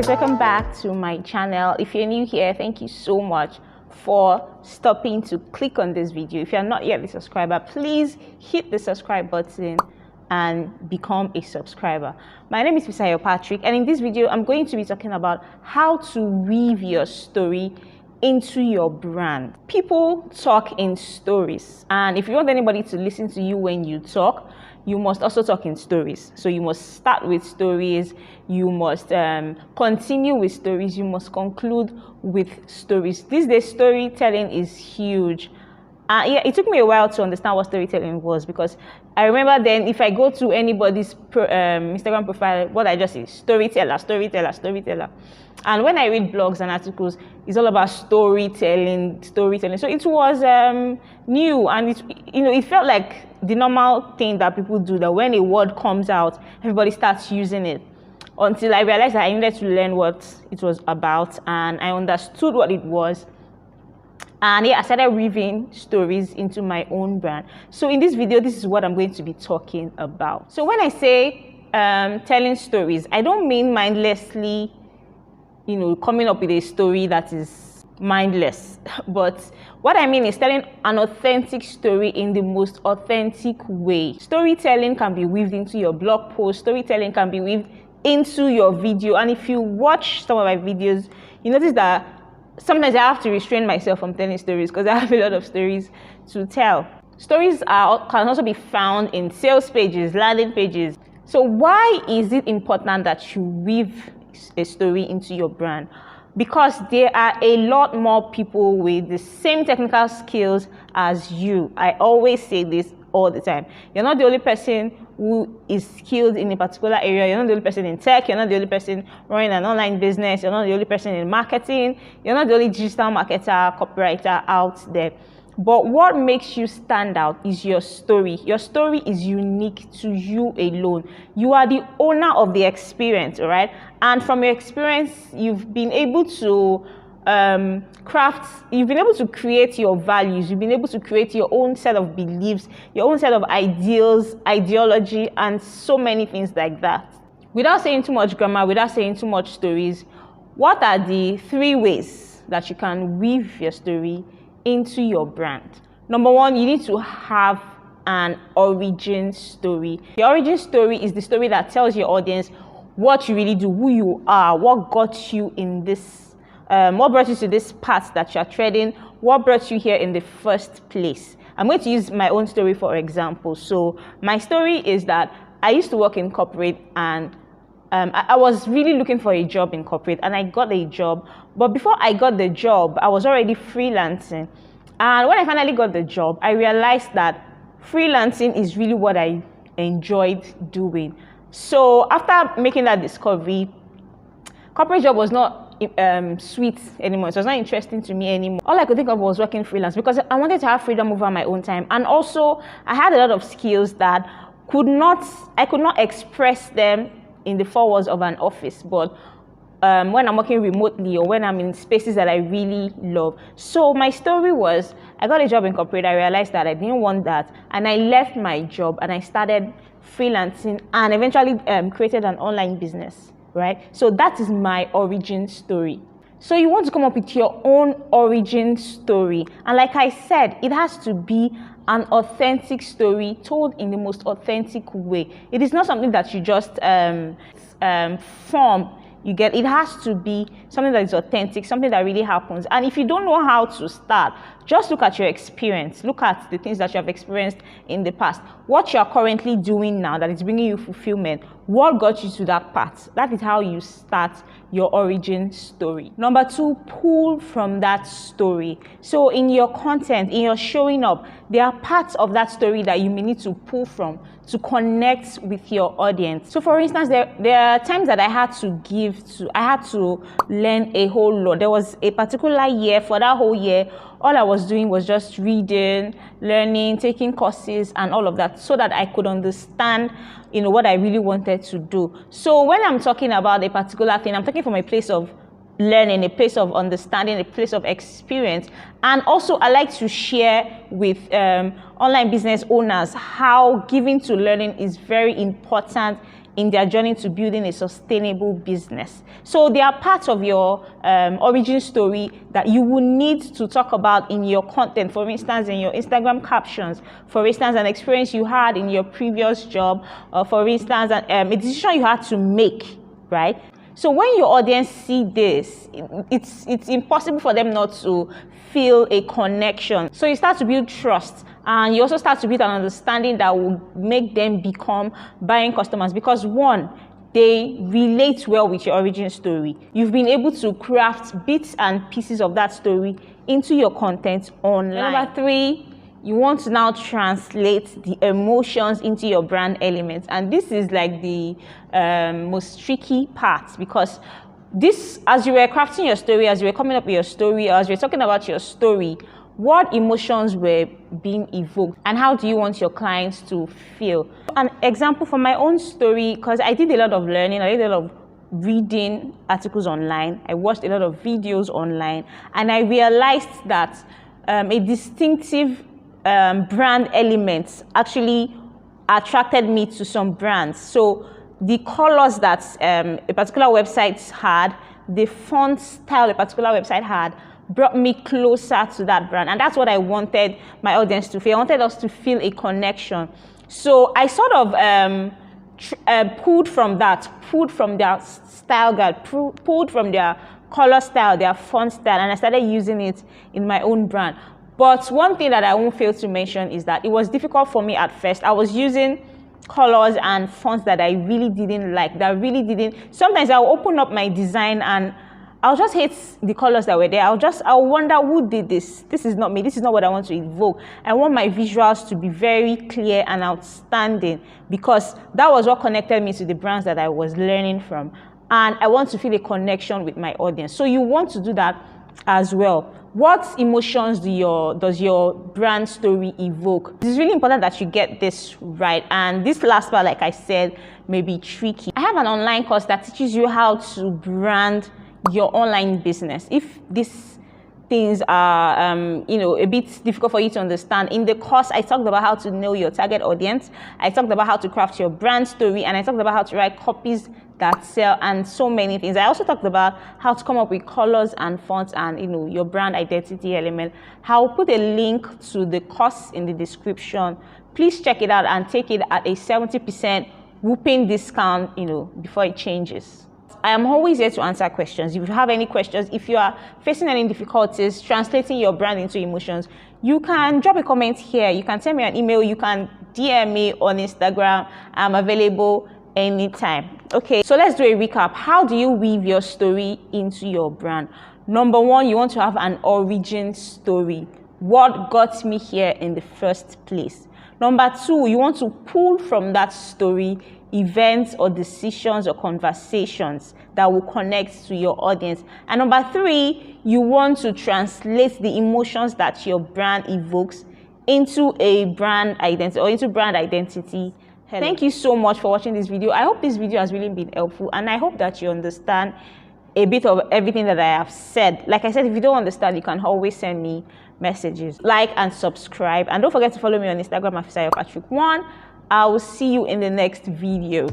welcome back to my channel. If you're new here, thank you so much for stopping to click on this video. If you're not yet a subscriber, please hit the subscribe button and become a subscriber. My name is Fisayo Patrick, and in this video I'm going to be talking about how to weave your story into your brand. People talk in stories, and if you want anybody to listen to you when you talk, you must also talk in stories. So you must start with stories, you must continue with stories, you must conclude with stories. These days, storytelling is huge. Yeah, it took me a while to understand what storytelling was, because I remember then if I go to anybody's Instagram profile, what I just say, storyteller, storyteller, storyteller. And when I read blogs and articles, it's all about storytelling. So it was new, and it felt like the normal thing that people do, that when a word comes out, everybody starts using it. Until I realized that I needed to learn what it was about, and I understood what it was. And yeah, I started weaving stories into my own brand. So in this video, this is what I'm going to be talking about. So when I say telling stories, I don't mean mindlessly, coming up with a story that is mindless. But what I mean is telling an authentic story in the most authentic way. Storytelling can be weaved into your blog post. Storytelling can be weaved into your video. And if you watch some of my videos, you notice that sometimes I have to restrain myself from telling stories because I have a lot of stories to tell. Stories can also be found in sales pages, landing pages. So why is it important that you weave a story into your brand? Because there are a lot more people with the same technical skills as you. I always say this all the time. You're not the only person who is skilled in a particular area. You're not the only person in tech. You're not the only person running an online business. You're not the only person in marketing. You're not the only digital marketer, copywriter out there. But what makes you stand out is your story. Your story is unique to you alone. You are the owner of the experience, all right? And from your experience, you've been able to you've been able to create your values, you've been able to create your own set of beliefs, your own set of ideals, ideology, and so many things like that. Without saying too much grammar, without saying too much stories, what are the 3 ways that you can weave your story into your brand? Number 1, you need to have an origin story. Your origin story is the story that tells your audience what you really do, who you are, what got you in this what brought you to this path that you're treading, what brought you here in the first place. I'm going to use my own story for example. So my story is that I used to work in corporate, and I was really looking for a job in corporate, and I got a job. But before I got the job, I was already freelancing. And when I finally got the job, I realized that freelancing is really what I enjoyed doing. So after making that discovery, corporate job was not sweet anymore. It was not interesting to me anymore. All I could think of was working freelance, because I wanted to have freedom over my own time. And also I had a lot of skills that I could not express them in the 4 walls of an office, but when I'm working remotely or when I'm in spaces that I really love. So my story was, I got a job in corporate, I realized that I didn't want that, and I left my job and I started freelancing and eventually created an online business. Right? So that is my origin story. So you want to come up with your own origin story. And like I said, it has to be an authentic story told in the most authentic way. It is not something that you just form. It has to be something that is authentic, something that really happens. And if you don't know how to start, just look at your experience. Look at the things that you have experienced in the past. What you are currently doing now that is bringing you fulfillment. What got you to that path? That is how you start your origin story. Number 2, pull from that story. So in your content, in your showing up, there are parts of that story that you may need to pull from to connect with your audience. So for instance, there are times that I had to learn a whole lot. There was a particular year, for that whole year, all I was doing was just reading, learning, taking courses and all of that, so that I could understand what I really wanted to do. So when I'm talking about a particular thing, I'm talking from a place of learning, a place of understanding, a place of experience. And also I like to share with online business owners how giving to learning is very important in their journey to building a sustainable business. So they are part of your origin story that you will need to talk about in your content. For instance, in your Instagram captions, for instance, an experience you had in your previous job, or for instance, a decision you had to make, right? So when your audience see this, it's impossible for them not to feel a connection. So you start to build trust, and you also start to build an understanding that will make them become buying customers, because one, they relate well with your origin story. You've been able to craft bits and pieces of that story into your content online. Number three, you want to now translate the emotions into your brand elements. And this is like the most tricky part, because this, as you were crafting your story, as you were coming up with your story, or as you were talking about your story, what emotions were being evoked, and how do you want your clients to feel? An example from my own story, because I did a lot of learning, I did a lot of reading articles online, I watched a lot of videos online, and I realized that a distinctive brand element actually attracted me to some brands. So the colors that a particular website had, the font style a particular website had, brought me closer to that brand. And that's what I wanted my audience to feel. I wanted us to feel a connection. So I sort of pulled from their style guide, pulled from their color style, their font style, and I started using it in my own brand. But one thing that I won't fail to mention is that it was difficult for me at first. I was using colors and fonts that I really didn't like, sometimes I'll open up my design and I'll just hate the colors that were there. I'll wonder who did this. This is not me. This is not what I want to evoke. I want my visuals to be very clear and outstanding, because that was what connected me to the brands that I was learning from. And I want to feel a connection with my audience. So you want to do that as well. What emotions does your brand story evoke? It's really important that you get this right. And this last part, like I said, may be tricky. I have an online course that teaches you how to brand your online business. If these things are a bit difficult for you to understand, in the course I talked about how to know your target audience, I talked about how to craft your brand story, and I talked about how to write copies that sell, and so many things. I also talked about how to come up with colors and fonts and your brand identity element. I'll put a link to the course in the description. Please check it out and take it at a 70% whooping discount before it changes. I am always here to answer questions. If you have any questions, if you are facing any difficulties translating your brand into emotions, you can drop a comment here. You can send me an email. You can DM me on Instagram. I'm available anytime. Okay, so let's do a recap. How do you weave your story into your brand? Number one, you want to have an origin story. What got me here in the first place? Number two, you want to pull from that story events or decisions or conversations that will connect to your audience. And number three, you want to translate the emotions that your brand evokes into a brand identity or into brand identity. Thank you so much for watching this video. I hope this video has really been helpful, and I hope that you understand a bit of everything that I have said. Like I said, if you don't understand, you can always send me messages. Like and subscribe, and don't forget to follow me on Instagram at FisayoPatrick1. I will see you in the next video.